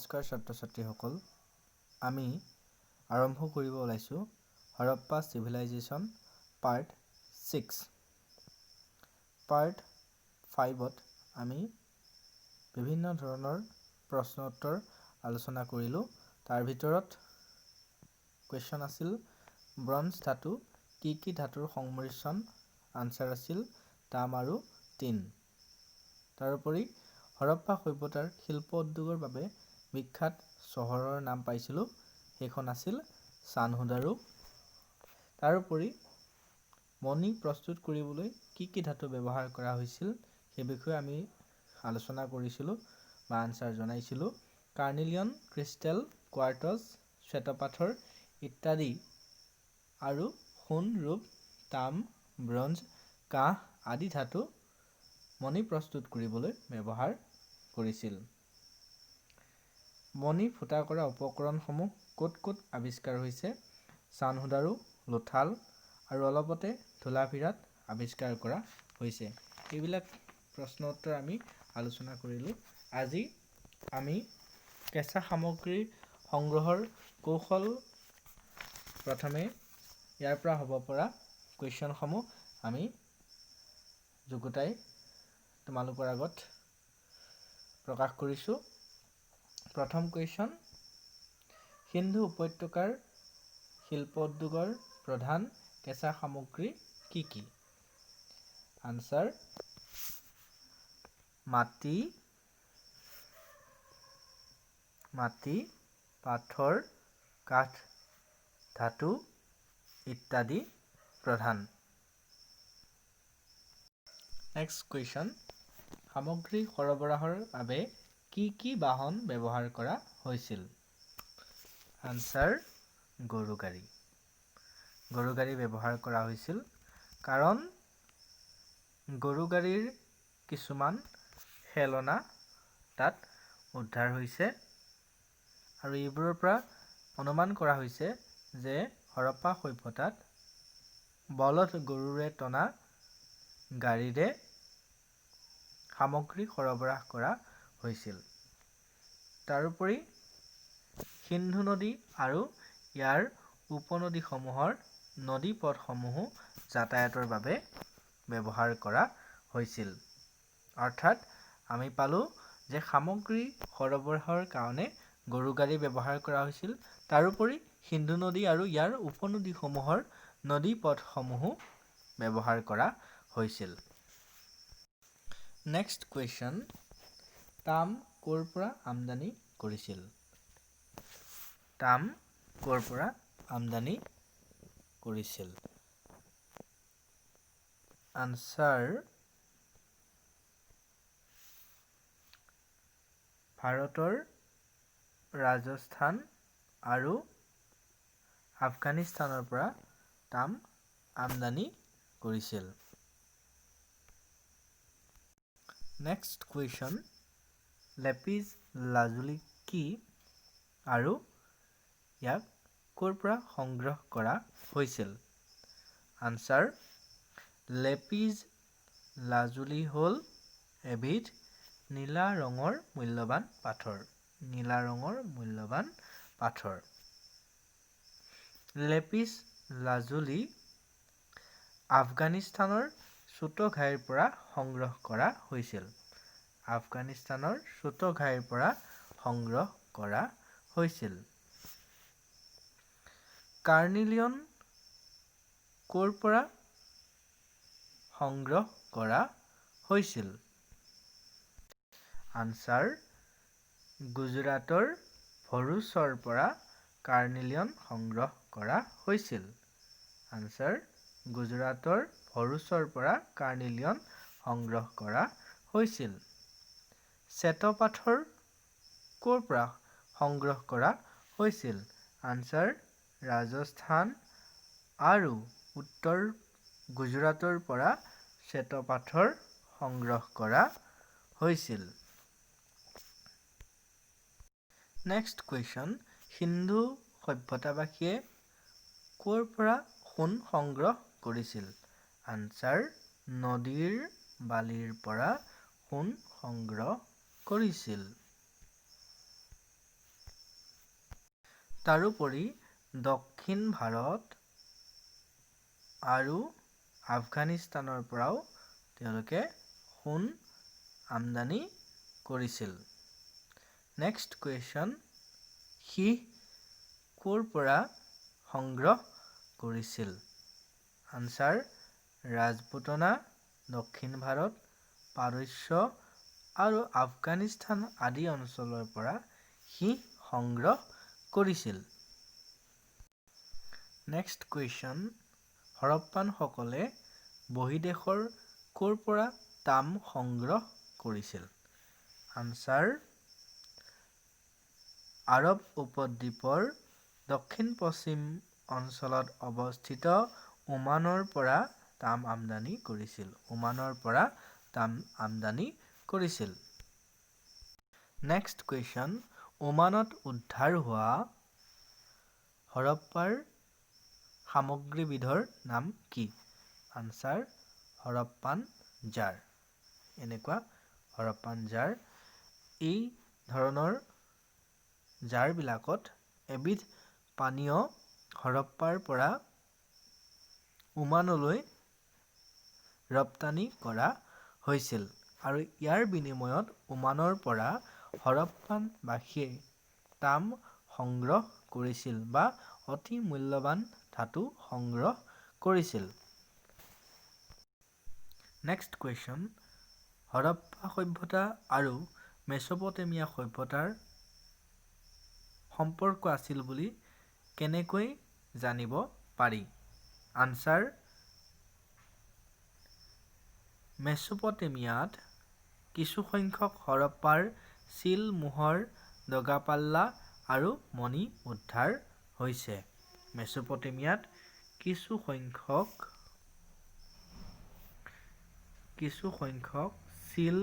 নমস্কাৰ ছাত্ৰ ছাত্ৰীসকল, আমি আৰম্ভ কৰিব ওলাইছোঁ হৰপ্পা চিভিলাইজেশ্যন পাৰ্ট 6। পাৰ্ট 5ত আমি বিভিন্ন ধৰণৰ প্ৰশ্ন উত্তৰ আলোচনা কৰিলোঁ। তাৰ ভিতৰত কুৱেশ্যন আছিল ব্ৰঞ্জ ধাতু কি ধাতুৰ সংমিশ্ৰণ? আনচাৰ আছিল তাম আৰু টিন। তাৰোপৰি হৰপ্পা সভ্যতাৰ শিল্প উদ্যোগৰ বাবে বিখ্যাত চহৰৰ নাম পাইছিলোঁ, সেইখন আছিল চানহুদাৰো। তাৰোপৰি মণি প্ৰস্তুত কৰিবলৈ কি ধাতু ব্যৱহাৰ কৰা হৈছিল সেই বিষয়ে আমি আলোচনা কৰিছিলোঁ বা আনচাৰ জনাইছিলোঁ। কাৰ্নেলিয়ন, ক্ৰিষ্টেল, কোৱাৰ্টজ, শ্বেতপাথৰ ইত্যাদি আৰু সোণ, ৰূপ, তাম, ব্ৰঞ্জ, কাঁহ আদি ধাতু মণি প্ৰস্তুত কৰিবলৈ ব্যৱহাৰ কৰিছিল। মণি ফুটা কৰা উপকৰণসমূহ ক'ত আৱিষ্কাৰ হৈছে? চানহুদাৰো, লোথাল আৰু অলপতে ধোলাভিৰাত আৱিষ্কাৰ কৰা হৈছে। এইবিলাক প্ৰশ্ন উত্তৰ আমি আলোচনা কৰিলোঁ। আজি আমি কেঁচা সামগ্ৰীৰ সংগ্ৰহৰ কৌশল, প্ৰথমে ইয়াৰ পৰা হ'ব পৰা কুৱেশ্যনসমূহ আমি যুগুতাই তোমালোকৰ আগত প্ৰকাশ কৰিছোঁ। প্ৰথম কুৱেশ্যন, সিন্ধু উপত্যকাৰ শিল্প উদ্যোগৰ প্ৰধান কেঁচা সামগ্ৰী কি কি? আনচাৰ মাটি, পাথৰ, কাঠ, ধাতু ইত্যাদি প্ৰধান। নেক্সট কুৱেশ্যন, সামগ্ৰী সৰবৰাহৰ বাবে কি বাহন ব্যৱহাৰ কৰা হৈছিল? আনচাৰ গৰু গাড়ী। গৰু গাড়ী ব্যৱহাৰ কৰা হৈছিল কাৰণ গৰু গাড়ীৰ কিছুমান খেলনা তাত উদ্ধাৰ হৈছে আৰু এইবোৰৰ পৰা অনুমান কৰা হৈছে যে হৰপ্পা সভ্যতাত বলধ গৰুৰে টনা গাড়ীৰে সামগ্ৰী সৰবৰাহ কৰা হৈছিল। তাৰোপৰি সিন্ধু নদী আৰু ইয়াৰ উপনদীসমূহৰ নদী পথসমূহো যাতায়াতৰ বাবে ব্যৱহাৰ কৰা হৈছিল। অৰ্থাৎ আমি পালোঁ যে সামগ্ৰী সৰবৰাহৰ কাৰণে গৰু গাড়ী ব্যৱহাৰ কৰা হৈছিল। তাৰোপৰি সিন্ধু নদী আৰু ইয়াৰ উপনদীসমূহৰ নদী পথসমূহো ব্যৱহাৰ কৰা হৈছিল। নেক্সট কুৱেশ্যন, তাম ক'ৰ পৰা আমদানি কৰিছিল? তাম ক'ৰ পৰা আমদানি কৰিছিল? আনচাৰ ভাৰতৰ ৰাজস্থান আৰু আফগানিস্তানৰ পৰা তাম আমদানি কৰিছিল। নেক্সট কুৱেশ্যন, লেপিজ লাজুলি কি আৰু ইয়াক ক'ৰ পৰা সংগ্ৰহ কৰা হৈছিল? আনচাৰ লেপিজ লাজুলি হ'ল এবিধ নীলা ৰঙৰ মূল্যৱান পাথৰ। নীলা ৰঙৰ মূল্যৱান পাথৰ। লেপিজ লাজুলি আফগানিস্তানৰ চোটঘাইৰ পৰা সংগ্ৰহ কৰা হৈছিল। আফগানিস্তানৰ চোটঘাইৰ পৰা সংগ্ৰহ কৰা হৈছিল। কাৰ্নেলিয়ন ক'ৰ পৰা সংগ্ৰহ কৰা হৈছিল? আনচাৰ গুজৰাটৰ ভৰুচৰ পৰা কাৰ্নেলিয়ন সংগ্ৰহ কৰা হৈছিল। আনচাৰ গুজৰাটৰ ভৰুচৰ পৰা কাৰ্নেলিয়ন সংগ্ৰহ কৰা হৈছিল। শ্বেতপাথৰ ক'ৰ পৰা সংগ্ৰহ কৰা হৈছিল? আনচাৰ ৰাজস্থান আৰু উত্তৰ গুজৰাটৰ পৰা শ্বেতপাথৰ সংগ্ৰহ কৰা হৈছিল। নেক্সট কুৱেশ্যন, সিন্ধু সভ্যতাবাসীয়ে ক'ৰ পৰা সোণ সংগ্ৰহ কৰিছিল? আনচাৰ নদীৰ বালিৰ পৰা সোণ সংগ্ৰহ কৰিছিল। তাৰোপৰি দক্ষিণ ভাৰত আৰু আফগানিস্তানৰ পৰাও তেওঁলোকে সোণ আমদানি কৰিছিল। নেক্সট কুৱেশ্যন, সীহ ক'ৰ পৰা সংগ্ৰহ কৰিছিল? আনচাৰ, ৰাজপুতনা, দক্ষিণ ভাৰত, পাৰস্য আৰু আফগানিস্তান আদি অঞ্চলৰ পৰা সীহ সংগ্ৰহ কৰিছিল। নেক্সট কুৱেশ্যন, হৰপ্পানসকলে বহিদেশৰ ক'ৰ পৰা তাম সংগ্ৰহ কৰিছিল? আনচাৰ, আৰব উপদ্বীপৰ দক্ষিণ-পশ্চিম অঞ্চলত অৱস্থিত ওমানৰ পৰা তাম আমদানি কৰিছিল। ওমানৰ পৰা তাম আমদানি কৰিছিল। নেক্সট কুৱেশ্যন, ওমানত উদ্ধাৰ হোৱা হৰপ্পাৰ সামগ্ৰীবিধৰ নাম কি? আনচাৰ, হৰপ্পান জাৰ। এনেকুৱা হৰপ্পান জাৰ। এই ধৰণৰ জাৰবিলাকত এবিধ পানীয় হৰপ্পাৰ পৰা ওমানলৈ ৰপ্তানি কৰা হৈছিল আৰু ইয়াৰ বিনিময়ত ওমানৰ পৰা হৰপ্পানবাসীয়ে তাম সংগ্ৰহ কৰিছিল বা অতি মূল্যৱান ধাতু সংগ্ৰহ কৰিছিল। নেক্সট কুৱেশ্যন, হৰপ্পা সভ্যতা আৰু মেচ'পটেমিয়া সভ্যতাৰ সম্পৰ্ক আছিল বুলি কেনেকৈ জানিব পাৰি? আনচাৰ, মেচ'পটেমিয়াত কিছুসংখ্যক হৰপ্পাৰ চিল, মোহৰ, দগা-পাল্লা আৰু মণি উদ্ধাৰ হৈছে। মেচ'পটেমিয়াত কিছুসংখ্যক চিল,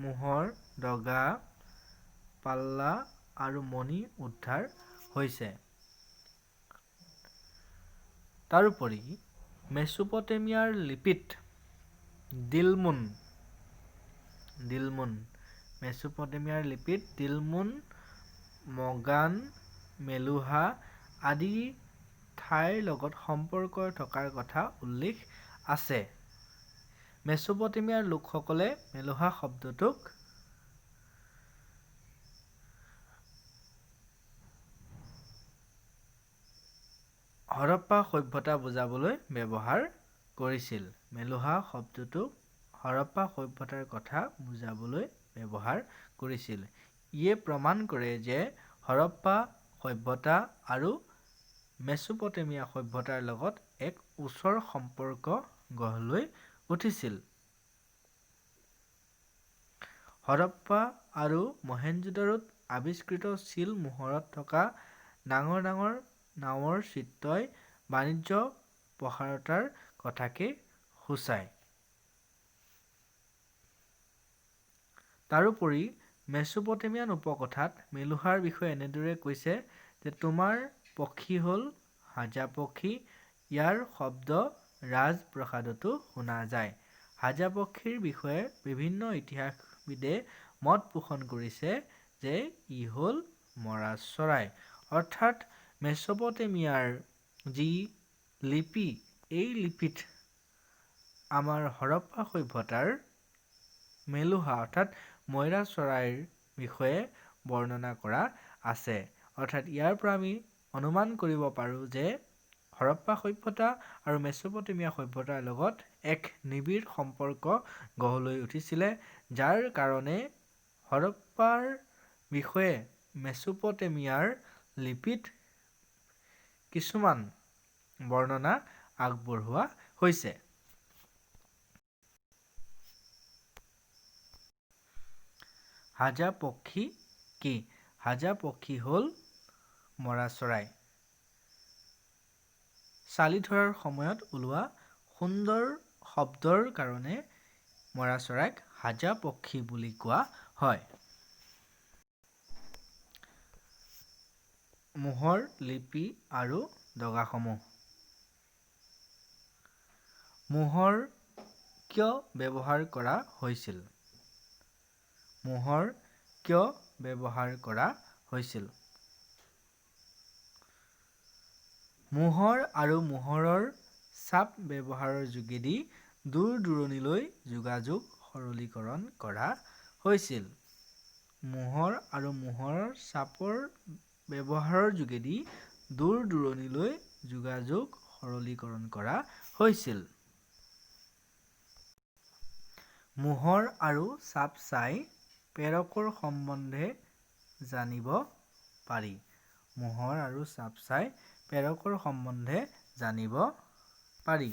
মোহৰ, দগা-পাল্লা আৰু মণি উদ্ধাৰ হৈছে। তাৰোপৰি মেচ'পটেমিয়াৰ লিপিত মেচ'পটেমিয়াৰ লিপিত দিলমুন, মগান, মেলুহা আদি ঠাইৰ লগত সম্পৰ্ক থকাৰ কথা উল্লেখ আছে। মেচ'পটেমিয়াৰ লোকসকলে মেলুহা শব্দটোক হৰপ্পা সভ্যতা বুজাবলৈ ব্যৱহাৰ কৰিছিল। মেলুহা শব্দটোক হৰপ্পা সভ্যতাৰ কথা বুজাবলৈ ব্যৱহাৰ কৰিছিল। ইয়ে প্ৰমাণ কৰে যে হৰপ্পা সভ্যতা আৰু মেচ'পটেমিয়া সভ্যতাৰ লগত এক ওচৰ সম্পৰ্ক গঢ় লৈ উঠিছিল। হৰপ্পা আৰু মহেঞ্জোদাৰোত আৱিষ্কৃত চিল, মোহৰত থকা ডাঙৰ ডাঙৰ নাৱৰ চিত্ৰই বাণিজ্য প্ৰসাৰতাৰ কথাকে সূচায়। তাৰোপৰি মেচ'পটেমিয়ান উপকথাত মেলুহাৰ বিষয়ে এনেদৰে কৈছে যে তোমাৰ পক্ষী হ'ল হাজা পক্ষী, ইয়াৰ শব্দ ৰাজপ্ৰসাদতো শুনা যায়। হাজা পক্ষীৰ বিষয়ে বিভিন্ন ইতিহাসবিদে মত পোষণ কৰিছে যে ই হ'ল মৰা চৰাই। অৰ্থাৎ মেচ'পটেমিয়াৰ যি লিপি, এই লিপিত আমাৰ হৰপ্পা সভ্যতাৰ মেলুহা অৰ্থাৎ ময়ৰা চৰাইৰ বিষয়ে বৰ্ণনা কৰা আছে। অৰ্থাৎ ইয়াৰ পৰা আমি অনুমান কৰিব পাৰোঁ যে হৰপ্পা সভ্যতা আৰু মেচ'পটেমিয়া সভ্যতাৰ লগত এক নিবিড় সম্পৰ্ক গঢ় লৈ উঠিছিলে, যাৰ কাৰণে হৰপ্পাৰ বিষয়ে মেচ'পটেমিয়াৰ লিপিত কিছুমান বৰ্ণনা আগবঢ়োৱা হৈছে। হাজা পক্ষী কি? হাজা পক্ষী হ'ল মৰা চৰাই। চালি ধৰাৰ সময়ত ওলোৱা সুন্দৰ শব্দৰ কাৰণে মৰা চৰাইক হাজা পক্ষী বুলি কোৱা হয়। মোহৰ লিপি আৰু দগাসমূহ। মোহৰ কিয় ব্যৱহাৰ কৰা হৈছিল? মোহৰ কিয় ব্যৱহাৰ কৰা হৈছিল? মোহৰ আৰু মোহৰৰ চাপ ব্যৱহাৰৰ যোগেদি দূৰ দূৰণিলৈ যোগাযোগ সৰলীকৰণ কৰা হৈছিল। মোহৰ আৰু মোহৰৰ চাপৰ ব্যৱহাৰৰ যোগেদি দূৰ দূৰণিলৈ যোগাযোগ সৰলীকৰণ কৰা হৈছিল। মোহৰ আৰু চাপ চাই প্ৰেৰকৰ সম্বন্ধে জানিব পাৰি। মোহৰ আৰু চাপ চাই প্ৰেৰকৰ সম্বন্ধে জানিব পাৰি।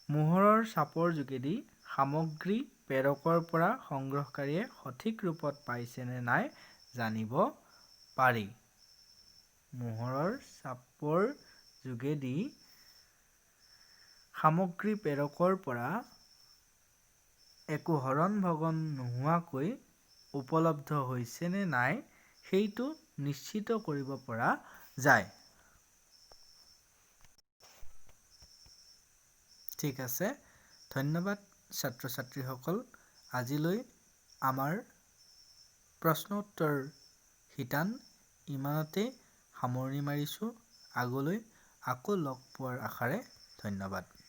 মোহৰৰ চাপৰ যোগেদি সামগ্ৰী প্ৰেৰকৰ পৰা সংগ্ৰহকাৰীয়ে সঠিক ৰূপত পাইছে নে নাই জানিব পাৰি। মোহৰৰ চাপৰ যোগেদি সামগ্ৰী প্ৰেৰকৰ পৰা একো হৰণ ভগন নোহোৱাকৈ উপলব্ধ হৈছে নে নাই সেইটো নিশ্চিত কৰিব পৰা যায়। ঠিক আছে, ধন্যবাদ ছাত্ৰ ছাত্ৰীসকল। আজিলৈ আমাৰ প্ৰশ্ন উত্তৰ শিতান ইমানতে সামৰণি মাৰিছোঁ। আগলৈ আকৌ লগ পোৱাৰ আশাৰে ধন্যবাদ।